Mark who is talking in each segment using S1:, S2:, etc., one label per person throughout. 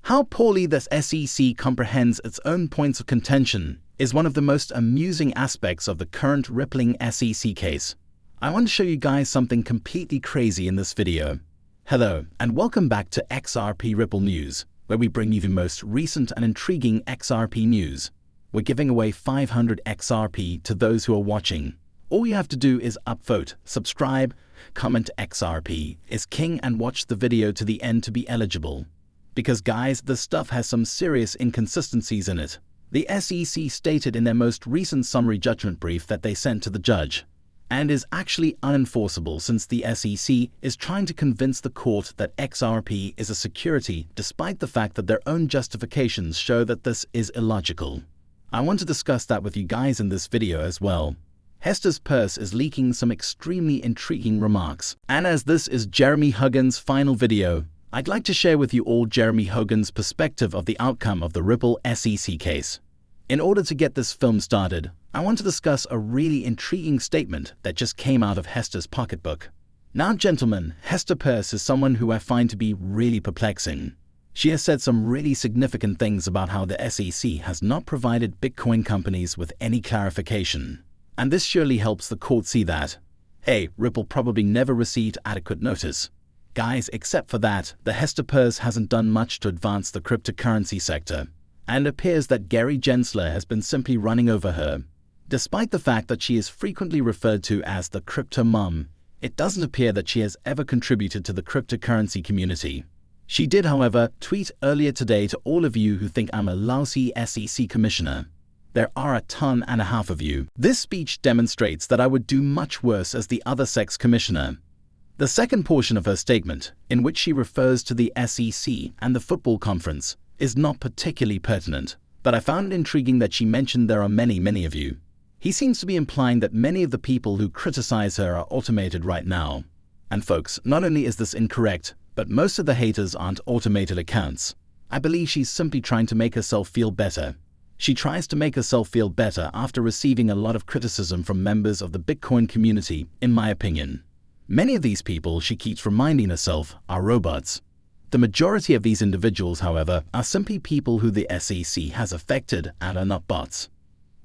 S1: How poorly the SEC comprehends its own points of contention is one of the most amusing aspects of the current rippling SEC case. I want to show you guys something completely crazy in this video. Hello, and welcome back to XRP Ripple News, where we bring you the most recent and intriguing XRP news. We're giving away 500 XRP to those who are watching. All you have to do is upvote, subscribe, comment XRP is king and watch the video to the end to be eligible. Because guys, this stuff has some serious inconsistencies in it. The SEC stated in their most recent summary judgment brief that they sent to the judge, and is actually unenforceable since the SEC is trying to convince the court that XRP is a security despite the fact that their own justifications show that this is illogical. I want to discuss that with you guys in this video as well. Hester's purse is leaking some extremely intriguing remarks, and as this is Jeremy Hogan's final video, I'd like to share with you all Jeremy Hogan's perspective of the outcome of the Ripple SEC case. In order to get this film started, I want to discuss a really intriguing statement that just came out of Hester's pocketbook. Now gentlemen, Hester Peirce is someone who I find to be really perplexing. She has said some really significant things about how the SEC has not provided Bitcoin companies with any clarification. And this surely helps the court see that, hey, Ripple probably never received adequate notice. Guys, except for that, the Hester Peirce hasn't done much to advance the cryptocurrency sector, and it appears that Gary Gensler has been simply running over her. Despite the fact that she is frequently referred to as the crypto mom, it doesn't appear that she has ever contributed to the cryptocurrency community. She did, however, tweet earlier today to all of you who think I'm a lousy SEC commissioner. There are a ton and a half of you. This speech demonstrates that I would do much worse as the other sex commissioner. The second portion of her statement, in which she refers to the SEC and the football conference, is not particularly pertinent, but I found it intriguing that she mentioned there are many of you. He seems to be implying that many of the people who criticize her are automated right now. And folks, not only is this incorrect, but most of the haters aren't automated accounts. I believe she's simply trying to make herself feel better. She tries to make herself feel better after receiving a lot of criticism from members of the Bitcoin community, in my opinion. Many of these people, she keeps reminding herself, are robots. The majority of these individuals, however, are simply people who the SEC has affected and are not bots.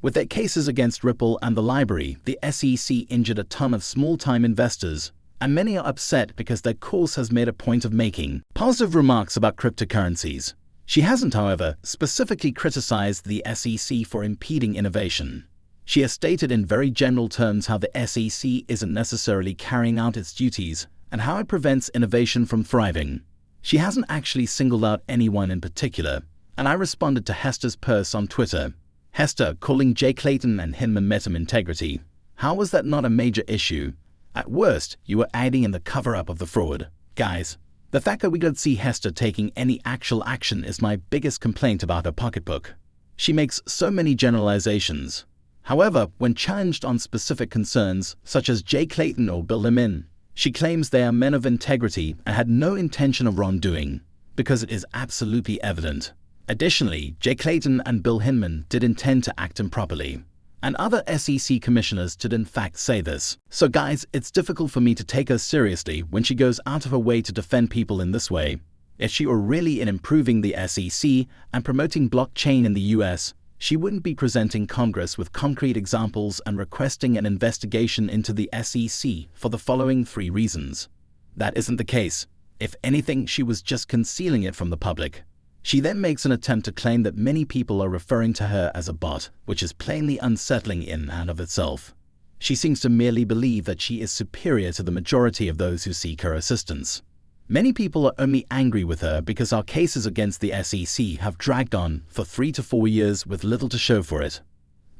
S1: With their cases against Ripple and the library, the SEC injured a ton of small-time investors, and many are upset because their course has made a point of making positive remarks about cryptocurrencies. She hasn't, however, specifically criticized the SEC for impeding innovation. She has stated in very general terms how the SEC isn't necessarily carrying out its duties and how it prevents innovation from thriving. She hasn't actually singled out anyone in particular, and I responded to Hester's Peirce on Twitter. Hester, calling Jay Clayton and Hinman meta integrity. How was that not a major issue? At worst, you were aiding in the cover-up of the fraud. Guys, the fact that we don't see Hester taking any actual action is my biggest complaint about her pocketbook. She makes so many generalizations. However, when challenged on specific concerns, such as Jay Clayton or Bill Hinman, she claims they are men of integrity and had no intention of wrongdoing, because it is absolutely evident. Additionally, Jay Clayton and Bill Hinman did intend to act improperly, and other SEC commissioners did in fact say this. So guys, it's difficult for me to take her seriously when she goes out of her way to defend people in this way. If she were really in improving the SEC and promoting blockchain in the US, she wouldn't be presenting Congress with concrete examples and requesting an investigation into the SEC for the following 3 reasons. That isn't the case. If anything, she was just concealing it from the public. She then makes an attempt to claim that many people are referring to her as a bot, which is plainly unsettling in and of itself. She seems to merely believe that she is superior to the majority of those who seek her assistance. Many people are only angry with her because our cases against the SEC have dragged on for 3 to 4 years with little to show for it.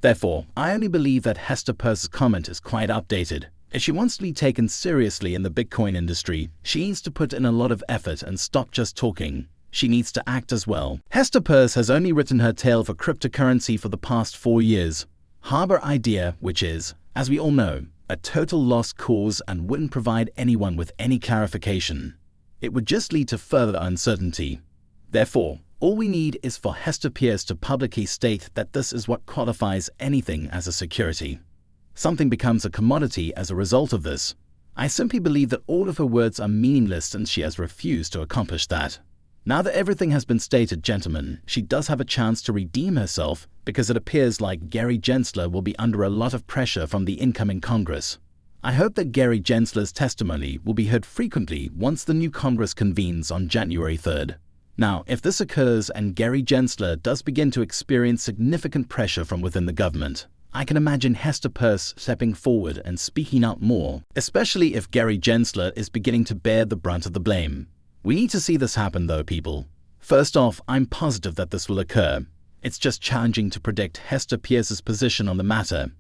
S1: Therefore, I only believe that Hester Peirce's comment is quite outdated. If she wants to be taken seriously in the Bitcoin industry, she needs to put in a lot of effort and stop just talking. She needs to act as well. Hester Peirce has only written her tale for cryptocurrency for the past 4 years. Harbor idea, which is, as we all know, a total lost cause and wouldn't provide anyone with any clarification. It would just lead to further uncertainty. Therefore, all we need is for Hester Peirce to publicly state that this is what qualifies anything as a security. Something becomes a commodity as a result of this. I simply believe that all of her words are meaningless since she has refused to accomplish that. Now that everything has been stated, gentlemen, she does have a chance to redeem herself because it appears like Gary Gensler will be under a lot of pressure from the incoming Congress. I hope that Gary Gensler's testimony will be heard frequently once the new Congress convenes on January 3rd. Now, if this occurs and Gary Gensler does begin to experience significant pressure from within the government, I can imagine Hester Peirce stepping forward and speaking out more, especially if Gary Gensler is beginning to bear the brunt of the blame. We need to see this happen though, people. First off, I'm positive that this will occur. It's just challenging to predict Hester Peirce's position on the matter.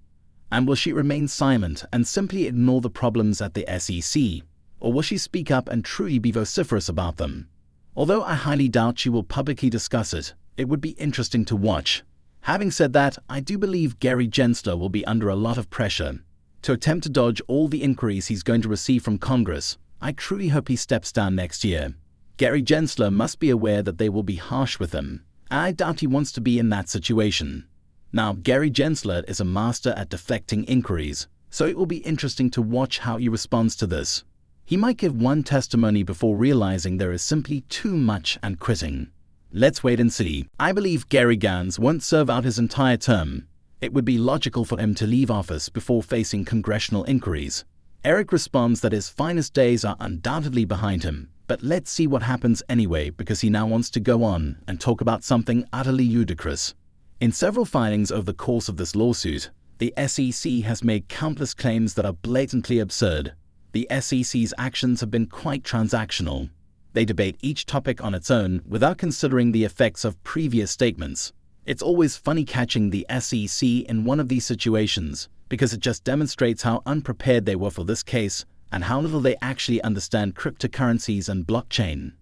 S1: And will she remain silent and simply ignore the problems at the SEC? Or will she speak up and truly be vociferous about them? Although I highly doubt she will publicly discuss it, it would be interesting to watch. Having said that, I do believe Gary Gensler will be under a lot of pressure. To attempt to dodge all the inquiries he's going to receive from Congress, I truly hope he steps down next year. Gary Gensler must be aware that they will be harsh with him, and I doubt he wants to be in that situation. Now, Gary Gensler is a master at deflecting inquiries, so it will be interesting to watch how he responds to this. He might give one testimony before realizing there is simply too much and quitting. Let's wait and see. I believe Gary Gans won't serve out his entire term. It would be logical for him to leave office before facing congressional inquiries. Eric responds that his finest days are undoubtedly behind him, but let's see what happens anyway because he now wants to go on and talk about something utterly ludicrous. In several filings over the course of this lawsuit, the SEC has made countless claims that are blatantly absurd. The SEC's actions have been quite transactional. They debate each topic on its own without considering the effects of previous statements. It's always funny catching the SEC in one of these situations because it just demonstrates how unprepared they were for this case and how little they actually understand cryptocurrencies and blockchain.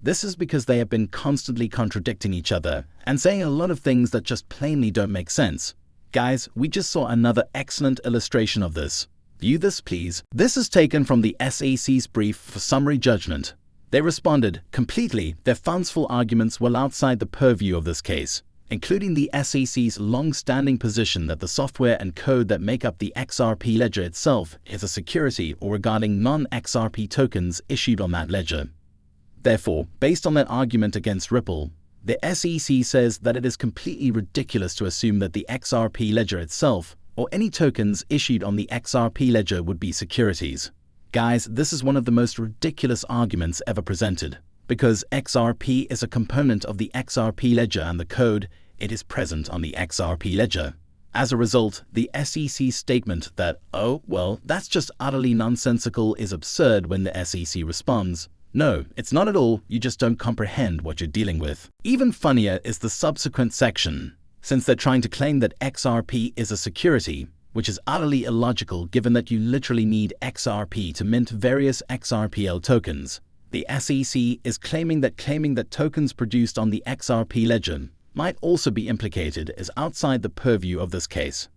S1: This is because they have been constantly contradicting each other and saying a lot of things that just plainly don't make sense. Guys, we just saw another excellent illustration of this. View this, please. This is taken from the SEC's brief for summary judgment. They responded completely. Their fanciful arguments were outside the purview of this case, including the SEC's long-standing position that the software and code that make up the XRP ledger itself is a security or regarding non-XRP tokens issued on that ledger. Therefore, based on that argument against Ripple, the SEC says that it is completely ridiculous to assume that the XRP ledger itself or any tokens issued on the XRP ledger would be securities. Guys, this is one of the most ridiculous arguments ever presented. Because XRP is a component of the XRP ledger and the code, it is present on the XRP ledger. As a result, the SEC's statement that, oh, well, that's just utterly nonsensical is absurd when the SEC responds, no, it's not at all, you just don't comprehend what you're dealing with. Even funnier is the subsequent section. Since they're trying to claim that XRP is a security, which is utterly illogical given that you literally need XRP to mint various XRPL tokens. The SEC is claiming that tokens produced on the XRP ledger might also be implicated is outside the purview of this case.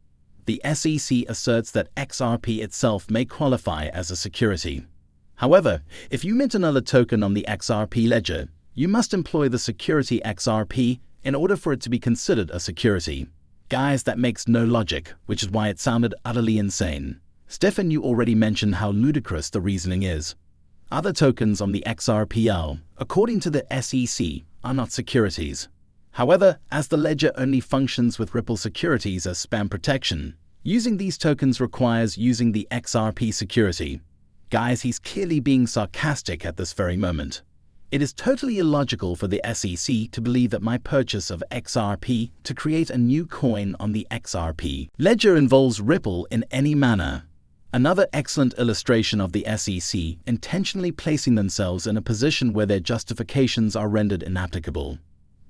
S1: The SEC asserts that XRP itself may qualify as a security. However, if you mint another token on the XRP ledger, you must employ the security XRP in order for it to be considered a security. Guys, that makes no logic, which is why it sounded utterly insane. Stefan, you already mentioned how ludicrous the reasoning is. Other tokens on the XRPL, according to the SEC, are not securities. However, as the ledger only functions with Ripple securities as spam protection, using these tokens requires using the XRP security. Guys, he's clearly being sarcastic at this very moment. It is totally illogical for the SEC to believe that my purchase of XRP to create a new coin on the XRP ledger involves Ripple in any manner. Another excellent illustration of the SEC intentionally placing themselves in a position where their justifications are rendered inapplicable.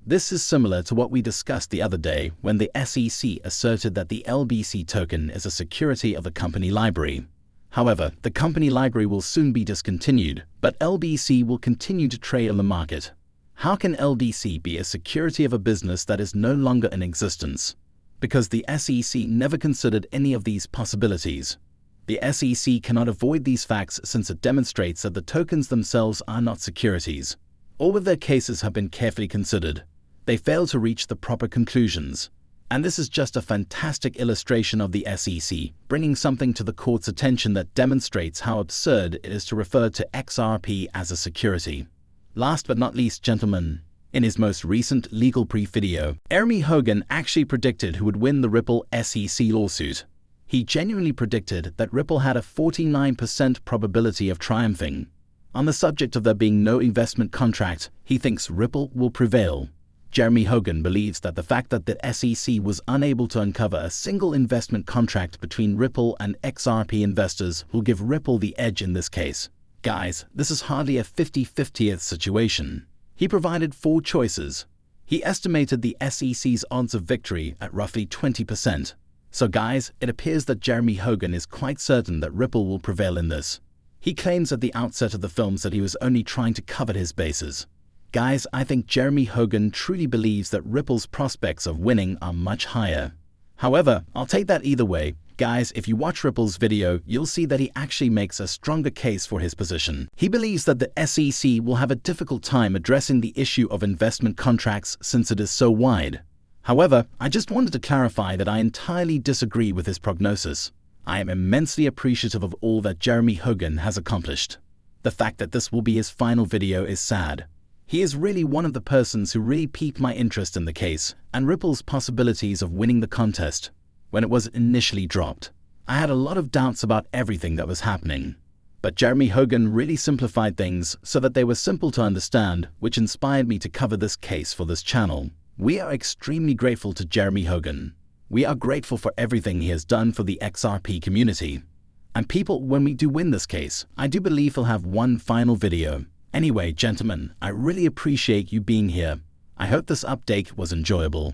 S1: This is similar to what we discussed the other day when the SEC asserted that the LBC token is a security of the company library. However, the company library will soon be discontinued, but LBC will continue to trade on the market. How can LBC be a security of a business that is no longer in existence? Because the SEC never considered any of these possibilities. The SEC cannot avoid these facts since it demonstrates that the tokens themselves are not securities. All of their cases have been carefully considered. They fail to reach the proper conclusions. And this is just a fantastic illustration of the SEC, bringing something to the court's attention that demonstrates how absurd it is to refer to XRP as a security. Last but not least, gentlemen, in his most recent legal brief video, Hogan actually predicted who would win the Ripple SEC lawsuit. He genuinely predicted that Ripple had a 49% probability of triumphing. On the subject of there being no investment contract, he thinks Ripple will prevail. Hogan believes that the fact that the SEC was unable to uncover a single investment contract between Ripple and XRP investors will give Ripple the edge in this case. Guys, this is hardly a 50-50th situation. He provided 4 choices. He estimated the SEC's odds of victory at roughly 20%. So guys, it appears that Hogan is quite certain that Ripple will prevail in this. He claims at the outset of the films that he was only trying to cover his bases. Guys, I think Hogan truly believes that Ripple's prospects of winning are much higher. However, I'll take that either way. Guys, if you watch Ripple's video, you'll see that he actually makes a stronger case for his position. He believes that the SEC will have a difficult time addressing the issue of investment contracts since it is so wide. However, I just wanted to clarify that I entirely disagree with his prognosis. I am immensely appreciative of all that Hogan has accomplished. The fact that this will be his final video is sad. He is really one of the persons who really piqued my interest in the case and Ripple's possibilities of winning the contest. When it was initially dropped, I had a lot of doubts about everything that was happening. But Hogan really simplified things so that they were simple to understand, which inspired me to cover this case for this channel. We are extremely grateful to Hogan. We are grateful for everything he has done for the XRP community. And people, when we do win this case, I do believe he'll have one final video. Anyway, gentlemen, I really appreciate you being here. I hope this update was enjoyable.